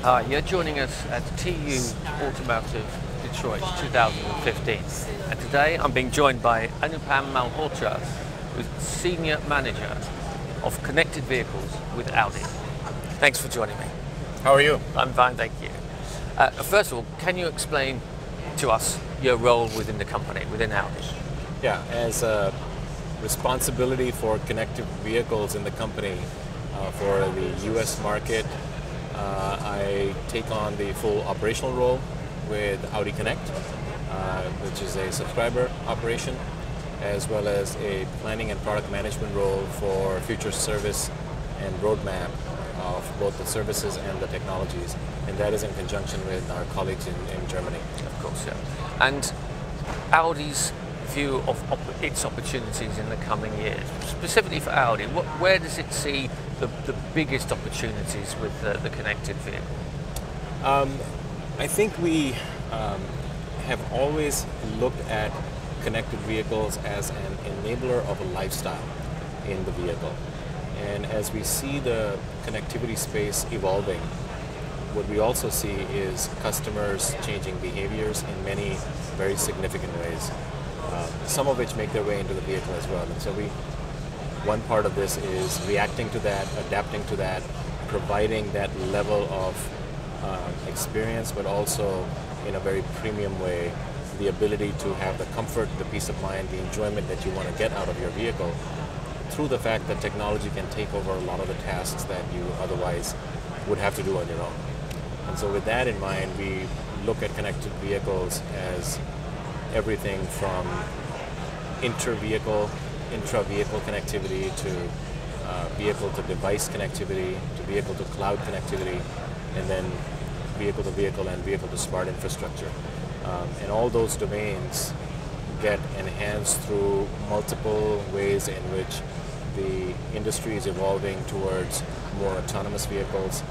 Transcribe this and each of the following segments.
Hi, you're joining us at TU-Automotive Detroit 2015. And today I'm being joined by Anupam Malhotra, who's Senior Manager of Connected Vehicles with Audi. Thanks for joining me. How are you? I'm fine, thank you. First of all, can you explain to us your role within the company, within Audi? Yeah, as a responsibility for connected vehicles in the company for the US market, I take on the full operational role with Audi Connect, which is a subscriber operation, as well as a planning and product management role for future service and roadmap of both the services and the technologies, and that is in conjunction with our colleagues in Germany. Of course, yeah. And Audi's view of its opportunities in the coming years, specifically for Audi, where does it see the biggest opportunities with the connected vehicle? I think we have always looked at connected vehicles as an enabler of a lifestyle in the vehicle. And as we see the connectivity space evolving, what we also see is customers changing behaviors in many very significant ways, some of which make their way into the vehicle as well. And so one part of this is reacting to that, adapting to that, providing that level of experience, but also in a very premium way, the ability to have the comfort, the peace of mind, the enjoyment that you want to get out of your vehicle through the fact that technology can take over a lot of the tasks that you otherwise would have to do on your own. And so with that in mind, we look at connected vehicles as everything from intra-vehicle connectivity to vehicle-to-device connectivity, to vehicle-to-cloud connectivity, and then vehicle-to-vehicle and vehicle-to-smart infrastructure. And all those domains get enhanced through multiple ways in which the industry is evolving towards more autonomous vehicles.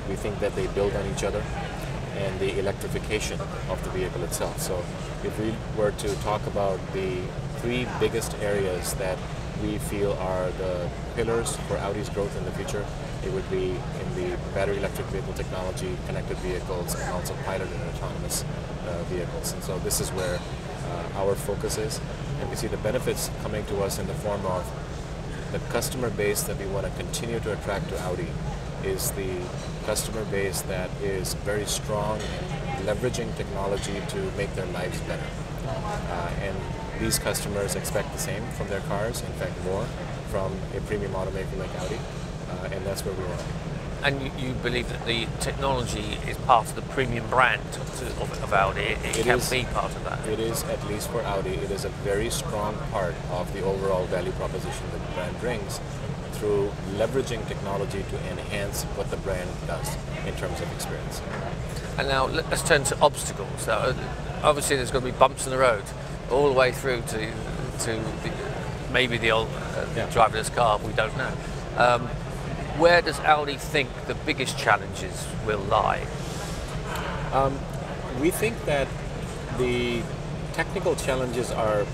We think that they build on each other, and the electrification of the vehicle itself. So if we were to talk about the three biggest areas that we feel are the pillars for Audi's growth in the future, it would be in the battery electric vehicle technology, connected vehicles, and also piloted and autonomous vehicles. And so this is where our focus is, and we see the benefits coming to us in the form of the customer base that we want to continue to attract to Audi is the customer base that is very strong in leveraging technology to make their lives better. And these customers expect the same from their cars, in fact more, from a premium automaker like Audi, and that's where we want to be. And you believe that the technology is part of the premium brand of Audi? It can be part of that? It is, at least for Audi, it is a very strong part of the overall value proposition that the brand brings through leveraging technology to enhance what the brand does in terms of experience. And now let's turn to obstacles. Now, obviously there's going to be bumps in the road all the way through to maybe the old driverless car, we don't know. Where does Audi think the biggest challenges will lie? We think that the technical challenges are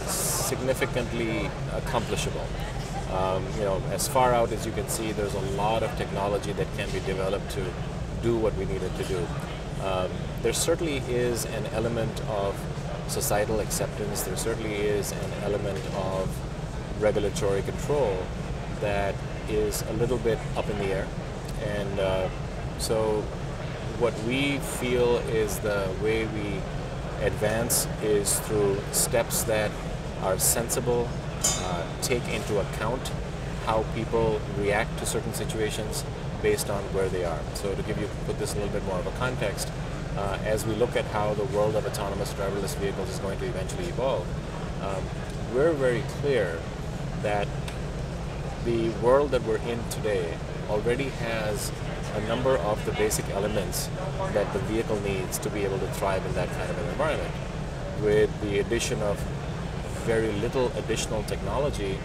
significantly accomplishable. As far out as you can see, there's a lot of technology that can be developed to do what we needed to do. There certainly is an element of societal acceptance. There certainly is an element of regulatory control that is a little bit up in the air. And so what we feel is the way we advance is through steps that are sensible, take into account how people react to certain situations based on where they are. So to put this a little bit more of a context, as we look at how the world of autonomous driverless vehicles is going to eventually evolve, we're very clear that the world that we're in today already has a number of the basic elements that the vehicle needs to be able to thrive in that kind of an environment. With the addition of very little additional technology,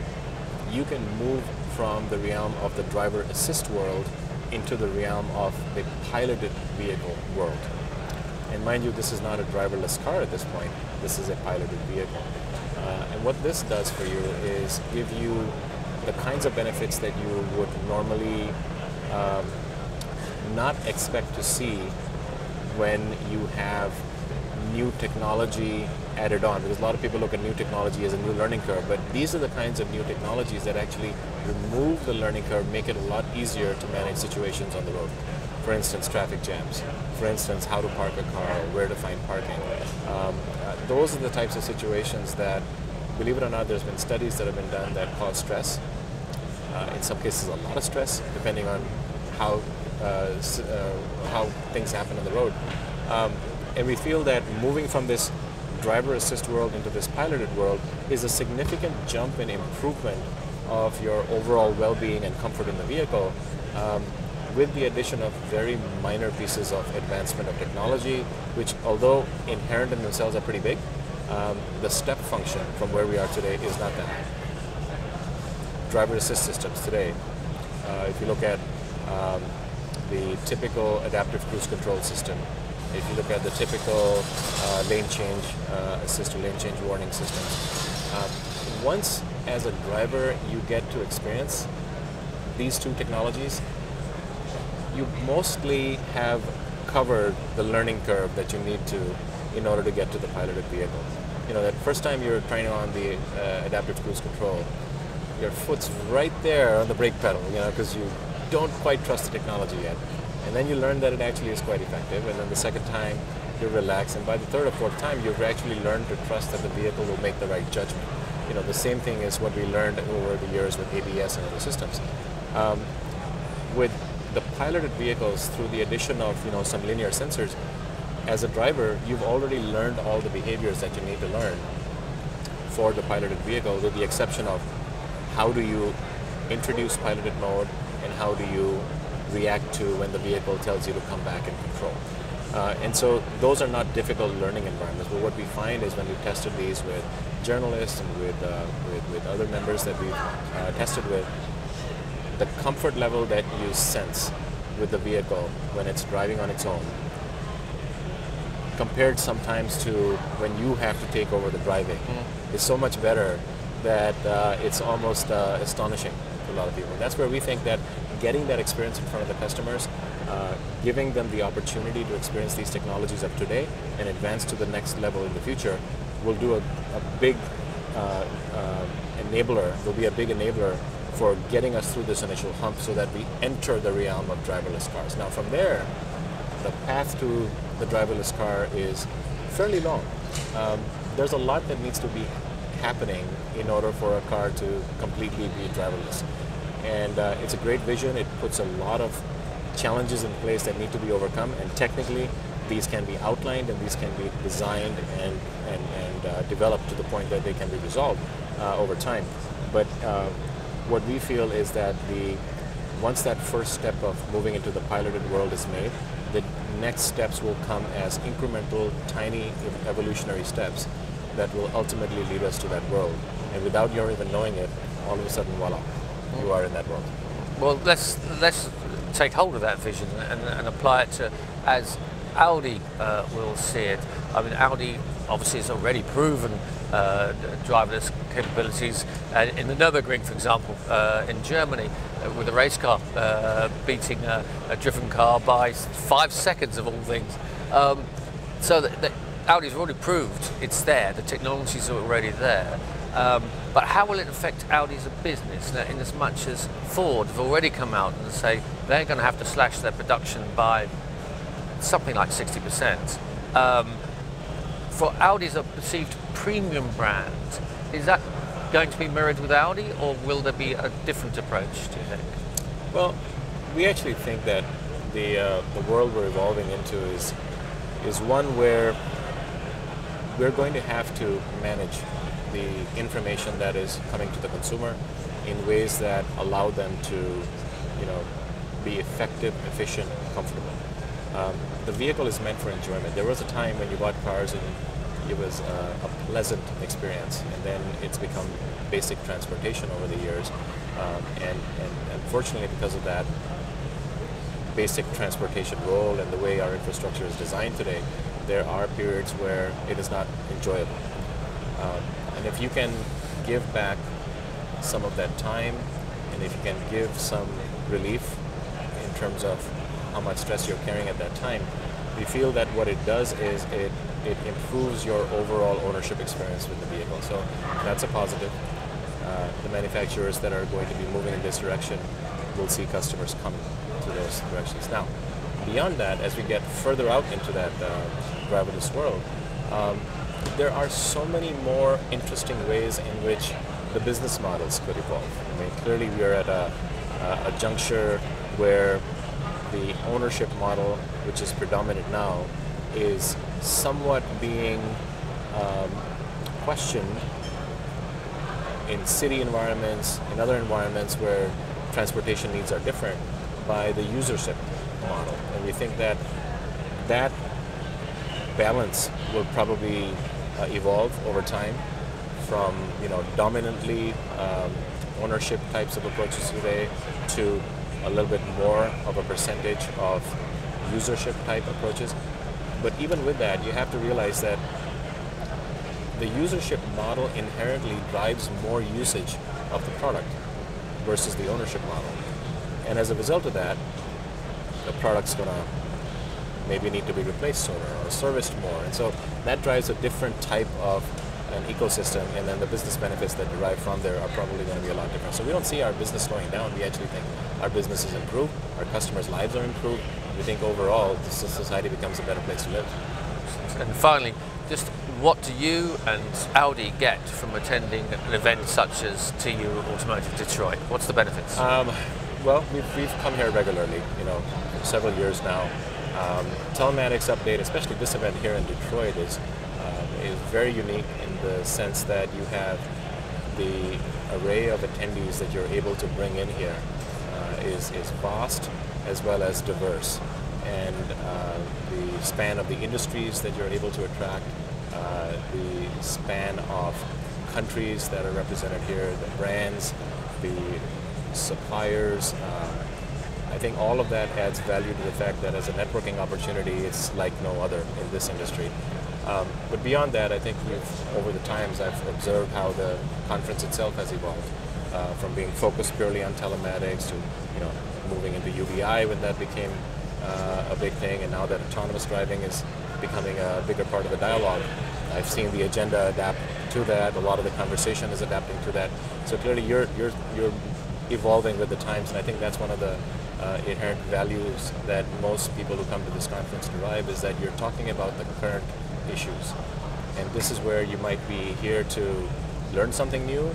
you can move from the realm of the driver assist world into the realm of the piloted vehicle world. And mind you, this is not a driverless car at this point, this is a piloted vehicle. And what this does for you is give you the kinds of benefits that you would normally not expect to see when you have new technology added on, because a lot of people look at new technology as a new learning curve, but these are the kinds of new technologies that actually remove the learning curve, make it a lot easier to manage situations on the road. For instance, traffic jams. For instance, how to park a car, where to find parking. Those are the types of situations that, believe it or not, there's been studies that have been done that cause stress. In some cases, a lot of stress, depending on how things happen on the road. And we feel that moving from this driver assist world into this piloted world is a significant jump in improvement of your overall well-being and comfort in the vehicle, with the addition of very minor pieces of advancement of technology, which, although inherent in themselves, are pretty big. The step function from where we are today is not that high. Driver assist systems today, if you look at the typical adaptive cruise control system, if you look at the typical lane change assist or lane change warning systems, once as a driver you get to experience these two technologies, you mostly have covered the learning curve that you need to in order to get to the piloted vehicle. You know, that first time you're trying on the adaptive cruise control, your foot's right there on the brake pedal, you know, because you don't quite trust the technology yet. And then you learn that it actually is quite effective, and then the second time you relax, and by the third or fourth time you've actually learned to trust that the vehicle will make the right judgment. You know, the same thing is what we learned over the years with ABS and other systems. With the piloted vehicles, through the addition of, you know, some linear sensors, as a driver, you've already learned all the behaviors that you need to learn for the piloted vehicle, with the exception of how do you introduce piloted mode and how do you react to when the vehicle tells you to come back and control. And so those are not difficult learning environments, but what we find is when we've tested these with journalists and with other members that we've tested with, the comfort level that you sense with the vehicle when it's driving on its own, compared sometimes to when you have to take over the driving, is so much better that it's almost astonishing to a lot of people. And that's where we think that getting that experience in front of the customers, giving them the opportunity to experience these technologies of today and advance to the next level in the future will do a big enabler, will be a big enabler for getting us through this initial hump so that we enter the realm of driverless cars. Now from there, the path to the driverless car is fairly long. There's a lot that needs to be happening in order for a car to completely be driverless. And it's a great vision. It puts a lot of challenges in place that need to be overcome, and technically these can be outlined and these can be designed and developed to the point that they can be resolved over time. But what we feel is that once that first step of moving into the piloted world is made, the next steps will come as incremental, tiny evolutionary steps that will ultimately lead us to that world. And without your even knowing it, all of a sudden, voila, you are in that world. Well, let's take hold of that vision and apply it to as Audi will see it. I mean, Audi obviously has already proven driverless capabilities in the Nürburgring, for example, in Germany, with a race car beating a driven car by 5 seconds of all things. So that Audi's already proved it's there, the technologies are already there. But how will it affect Audi as a business, in as much as Ford have already come out and say they're going to have to slash their production by something like 60%. For Audi as a perceived premium brand, is that going to be mirrored with Audi, or will there be a different approach, do you think? Well, we actually think that the world we're evolving into is one where we're going to have to manage the information that is coming to the consumer in ways that allow them to, you know, be effective, efficient, comfortable. The vehicle is meant for enjoyment. There was a time when you bought cars and it was a pleasant experience, and then it's become basic transportation over the years. And unfortunately, because of that basic transportation role and the way our infrastructure is designed today, there are periods where it is not enjoyable. And if you can give back some of that time, and if you can give some relief in terms of how much stress you're carrying at that time. We feel that what it does is it improves your overall ownership experience with the vehicle. So that's a positive. The manufacturers that are going to be moving in this direction will see customers come to those directions. Now, beyond that, as we get further out into that driverless world, there are so many more interesting ways in which the business models could evolve. I mean, clearly we are at a juncture where the ownership model, which is predominant now, is somewhat being questioned in city environments, in other environments where transportation needs are different, by the usership model. And we think that that balance will probably evolve over time from dominantly ownership types of approaches today to a little bit more of a percentage of usership type approaches. But even with that, you have to realize that the usership model inherently drives more usage of the product versus the ownership model. And as a result of that, the product's going to maybe need to be replaced sooner or serviced more. And so that drives a different type of an ecosystem, and then the business benefits that derive from there are probably going to be a lot different. So we don't see our business slowing down. We actually think our business is improved, our customers' lives are improved. We think overall the society becomes a better place to live. And finally, just what do you and Audi get from attending an event such as TU-Automotive Detroit? What's the benefits? Well, we've come here regularly, for several years now. Telematics update, especially this event here in Detroit, is very unique in the sense that you have the array of attendees that you're able to bring in here is vast as well as diverse. And the span of the industries that you're able to attract, the span of countries that are represented here, the brands, the suppliers, I think all of that adds value to the fact that as a networking opportunity, it's like no other in this industry. But beyond that, I think over the times, I've observed how the conference itself has evolved from being focused purely on telematics to, moving into UBI when that became a big thing, and now that autonomous driving is becoming a bigger part of the dialogue. I've seen the agenda adapt to that. A lot of the conversation is adapting to that. So clearly, you're evolving with the times, and I think that's one of the inherent values that most people who come to this conference derive, is that you're talking about the current issues. And this is where you might be here to learn something new.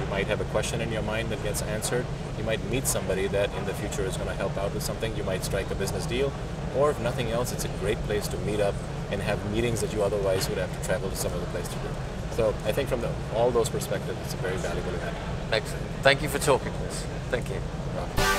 You might have a question in your mind that gets answered. You might meet somebody that in the future is going to help out with something. You might strike a business deal. Or if nothing else, it's a great place to meet up and have meetings that you otherwise would have to travel to some other place to do. So I think from all those perspectives, it's a very valuable event. Excellent. Thank you for talking to us. Thank you.